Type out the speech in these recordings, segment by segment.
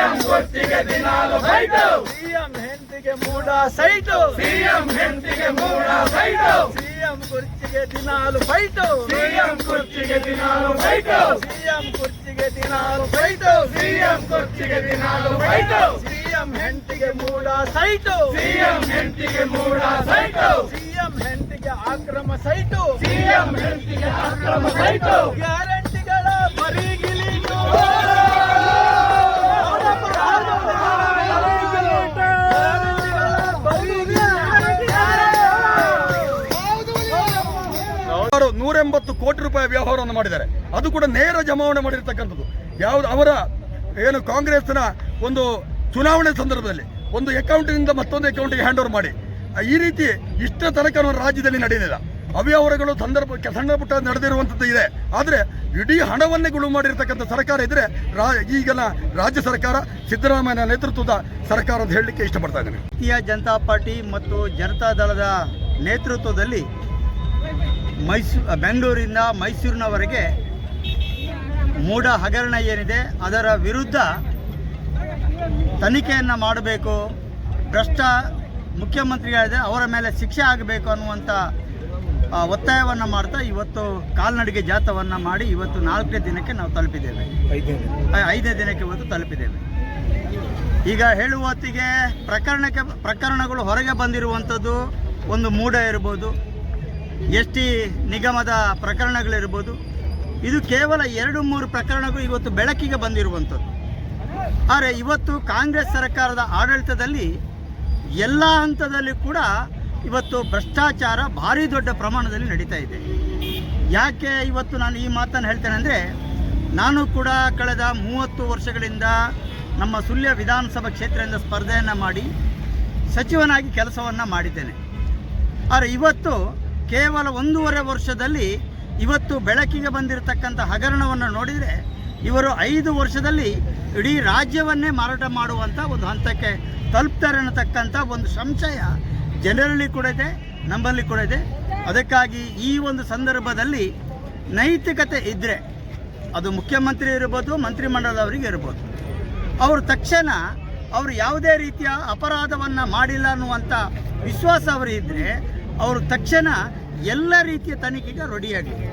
CM ಕುರ್ಚಿಗೆ ದಿನಾಲು fight, CM ಹೆಂಡತಿಗೆ ಮೂಡ site, CM ಹೆಂಡತಿಗೆ ಮೂಡ ಸೈಟು, ಸಿಎಂ ಕುರ್ಚಿಗೆ ದಿನಾಲು ಫೈಟು, ಸಿಎಂ ಕುರ್ಚಿಗೆ ದಿನಾಲು ಫೈಟು, ಸಿಎಂ ಕುರ್ಚಿಗೆ ದಿನಾಲು ಫೈಟು, ಸಿಎಂ ಕುರ್ಚಿಗೆ ದಿನಾಲು ಫೈಟು, ಸಿಎಂ ಹೆಂಡತಿಗೆ ಮೂಡ ಸೈಟು, ಸಿಎಂ ಹೆಂಡತಿಗೆ ಮೂಡ ಸೈಟು, ಸಿಎಂ ಹೆಂಡತಿಗೆ ಆಕ್ರಮ ಸೈಟು, ಸಿಎಂ ಹೆಂಡತಿಗೆ ಅಕ್ರಮ ಸೈಟು, ಗ್ಯಾರಂಟಿಗಳ ಬರಿಗಿಲಿದು, ಅವರು 180 ಕೋಟಿ ರೂಪಾಯಿ ವ್ಯವಹಾರವನ್ನು ಮಾಡಿದ್ದಾರೆ. ಅದು ಕೂಡ ನೇರ ಜಮಾವಣೆ ಮಾಡಿರ್ತಕ್ಕಂಥದ್ದು. ಯಾವುದು ಅವರ ಏನು ಕಾಂಗ್ರೆಸ್ನ ಒಂದು ಚುನಾವಣೆ ಸಂದರ್ಭದಲ್ಲಿ ಒಂದು ಅಕೌಂಟಿನಿಂದ ಮತ್ತೊಂದು ಅಕೌಂಟಿಗೆ ಹ್ಯಾಂಡ್ ಓವರ್ ಮಾಡಿ ಈ ರೀತಿ ಇಷ್ಟ ತನಕ ರಾಜ್ಯದಲ್ಲಿ ನಡೆಯಲಿಲ್ಲ. ಅವ್ಯವಹಾರಗಳು ಸಣ್ಣ ಪುಟ್ಟ ನಡೆದಿರುವಂಥದ್ದು ಇದೆ. ಆದರೆ ಇಡೀ ಹಣವನ್ನೇ ಗುಳು ಮಾಡಿರ್ತಕ್ಕಂಥ ಸರ್ಕಾರ ಇದ್ರೆ ಈಗಿನ ರಾಜ್ಯ ಸರ್ಕಾರ ಸಿದ್ದರಾಮಯ್ಯ ನೇತೃತ್ವದ ಸರ್ಕಾರ ಅಂತ ಹೇಳಲಿಕ್ಕೆ ಇಷ್ಟಪಡ್ತಾ ಇದ್ದೇನೆ. ಭಾರತೀಯ ಜನತಾ ಪಾರ್ಟಿ ಮತ್ತು ಜನತಾ ದಳದ ನೇತೃತ್ವದಲ್ಲಿ ಬೆಂಗಳೂರಿಂದ ಮೈಸೂರಿನವರೆಗೆ ಮೂಢ ಹಗರಣ ಏನಿದೆ ಅದರ ವಿರುದ್ಧ ತನಿಖೆಯನ್ನು ಮಾಡಬೇಕು, ಭ್ರಷ್ಟ ಮುಖ್ಯಮಂತ್ರಿಗಳಿದೆ ಅವರ ಮೇಲೆ ಶಿಕ್ಷೆ ಆಗಬೇಕು ಅನ್ನುವಂಥ ಒತ್ತಾಯವನ್ನು ಮಾಡ್ತಾ ಇವತ್ತು ಕಾಲ್ನಡಿಗೆ ಜಾಥಾವನ್ನು ಮಾಡಿ ಇವತ್ತು 4ನೇ ದಿನಕ್ಕೆ ನಾವು ತಲುಪಿದ್ದೇವೆ. 5ನೇ ದಿನಕ್ಕೆ ಇವತ್ತು ತಲುಪಿದ್ದೇವೆ. ಈಗ ಹೇಳುವ ಹೊತ್ತಿಗೆ ಪ್ರಕರಣಗಳು ಹೊರಗೆ ಬಂದಿರುವಂಥದ್ದು ಒಂದು ಮೂಢ ಇರ್ಬೋದು, ಎಸ್ ಟಿ ನಿಗಮದ ಪ್ರಕರಣಗಳಿರ್ಬೋದು. ಇದು ಕೇವಲ 2-3 ಪ್ರಕರಣಗಳು ಇವತ್ತು ಬೆಳಕಿಗೆ ಬಂದಿರುವಂಥದ್ದು. ಆದರೆ ಇವತ್ತು ಕಾಂಗ್ರೆಸ್ ಸರ್ಕಾರದ ಆಡಳಿತದಲ್ಲಿ ಎಲ್ಲ ಹಂತದಲ್ಲಿ ಕೂಡ ಇವತ್ತು ಭ್ರಷ್ಟಾಚಾರ ಭಾರಿ ದೊಡ್ಡ ಪ್ರಮಾಣದಲ್ಲಿ ನಡೀತಾ ಇದೆ. ಯಾಕೆ ಇವತ್ತು ನಾನು ಈ ಮಾತನ್ನು ಹೇಳ್ತೇನೆ ಅಂದರೆ, ನಾನು ಕೂಡ ಕಳೆದ 30 ವರ್ಷಗಳಿಂದ ನಮ್ಮ ಸುಳ್ಯ ವಿಧಾನಸಭಾ ಕ್ಷೇತ್ರದಿಂದ ಸ್ಪರ್ಧೆಯನ್ನು ಮಾಡಿ ಸಚಿವನಾಗಿ ಕೆಲಸವನ್ನು ಮಾಡಿದ್ದೇನೆ. ಆದರೆ ಇವತ್ತು ಕೇವಲ 1.5 ವರ್ಷದಲ್ಲಿ ಇವತ್ತು ಬೆಳಕಿಗೆ ಬಂದಿರತಕ್ಕಂಥ ಹಗರಣವನ್ನು ನೋಡಿದರೆ ಇವರು 5 ವರ್ಷದಲ್ಲಿ ಇಡೀ ರಾಜ್ಯವನ್ನೇ ಮಾರಾಟ ಮಾಡುವಂಥ ಒಂದು ಹಂತಕ್ಕೆ ತಲುಪ್ತಾರೆ ಅನ್ನತಕ್ಕಂಥ ಒಂದು ಸಂಶಯ ಜನರಲ್ಲಿ ಕೂಡ ಇದೆ, ನಮ್ಮಲ್ಲಿ ಕೂಡ ಇದೆ. ಅದಕ್ಕಾಗಿ ಈ ಒಂದು ಸಂದರ್ಭದಲ್ಲಿ ನೈತಿಕತೆ ಇದ್ದರೆ ಅದು ಮುಖ್ಯಮಂತ್ರಿ ಇರ್ಬೋದು, ಮಂತ್ರಿಮಂಡಲದವರಿಗೆ ಇರ್ಬೋದು, ಅವರು ತಕ್ಷಣ ಅವರು ಯಾವುದೇ ರೀತಿಯ ಅಪರಾಧವನ್ನು ಮಾಡಿಲ್ಲ ಅನ್ನುವಂಥ ವಿಶ್ವಾಸ ಅವರಿದ್ದರೆ ಅವರು ತಕ್ಷಣ ಎಲ್ಲ ರೀತಿಯ ತನಿಖೆಗೆ ರೆಡಿಯಾಗಲಿ.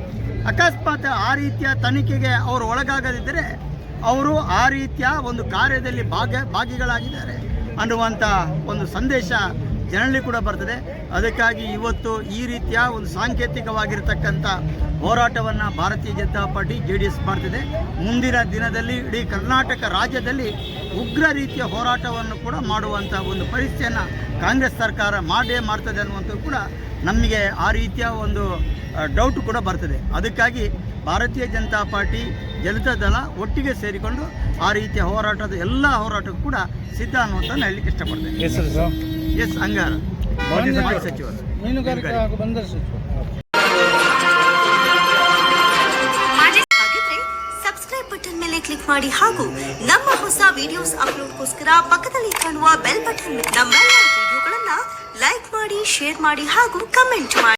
ಅಕಸ್ಮಾತ್ ಆ ರೀತಿಯ ತನಿಖೆಗೆ ಅವರು ಒಳಗಾಗದಿದ್ದರೆ ಅವರು ಆ ರೀತಿಯ ಒಂದು ಕಾರ್ಯದಲ್ಲಿ ಭಾಗಿಗಳಾಗಿದ್ದಾರೆ ಅನ್ನುವಂಥ ಒಂದು ಸಂದೇಶ ಜನರಲ್ಲಿ ಕೂಡ ಬರ್ತದೆ. ಅದಕ್ಕಾಗಿ ಇವತ್ತು ಈ ರೀತಿಯ ಒಂದು ಸಾಂಕೇತಿಕವಾಗಿರ್ತಕ್ಕಂಥ ಹೋರಾಟವನ್ನು ಭಾರತೀಯ ಜನತಾ ಪಾರ್ಟಿ JDS ಮಾಡ್ತಿದೆ. ಮುಂದಿನ ದಿನದಲ್ಲಿ ಇಡೀ ಕರ್ನಾಟಕ ರಾಜ್ಯದಲ್ಲಿ ಉಗ್ರ ರೀತಿಯ ಹೋರಾಟವನ್ನು ಕೂಡ ಮಾಡುವಂಥ ಒಂದು ಪರಿಸ್ಥಿತಿಯನ್ನು ಕಾಂಗ್ರೆಸ್ ಸರ್ಕಾರ ಮಾಡ್ತದೆ ಅನ್ನುವಂಥದ್ದು ಕೂಡ ನಮಗೆ ಆ ರೀತಿಯ ಒಂದು ಡೌಟ್ ಕೂಡ ಬರ್ತದೆ. ಅದಕ್ಕಾಗಿ ಭಾರತೀಯ ಜನತಾ ಪಾರ್ಟಿ, ಜನತಾ ದಳ ಒಟ್ಟಿಗೆ ಸೇರಿಕೊಂಡು ಆ ರೀತಿಯ ಎಲ್ಲ ಹೋರಾಟಕ್ಕೂ ಕೂಡ ಸಿದ್ಧ ಅನ್ನುವಂಥ ಹೇಳಲಿಕ್ಕೆ ಇಷ್ಟಪಡ್ತೇನೆ. ಎಸ್ ಅಂಗಾರ ಸಚಿವರು, ಮೀನುಗಾರಿಕೆ ಹಾಗೂ ಬಂದರು ಸಚಿವರು. ಸಬ್ಸ್ಕ್ರೈಬ್ ಬಟನ್ ಮೇಲೆ ಕ್ಲಿಕ್ ಮಾಡಿ ಹಾಗೂ ನಮ್ಮ ಹೊಸ ವಿಡಿಯೋಸ್ ಅಪ್ಲೋಡ್ಗೋಸ್ಕರ ಪಕ್ಕದಲ್ಲಿ ಕಾಣುವ ಬೆಲ್ ಬಟನ್ ನಮ್ಮೆಲ್ಲ ವಿಡಿಯೋಗಳನ್ನ ಲೈಕ್ ಮಾಡಿ, ಶೇರ್ ಮಾಡಿ ಹಾಗೂ ಕಮೆಂಟ್ ಮಾಡಿ.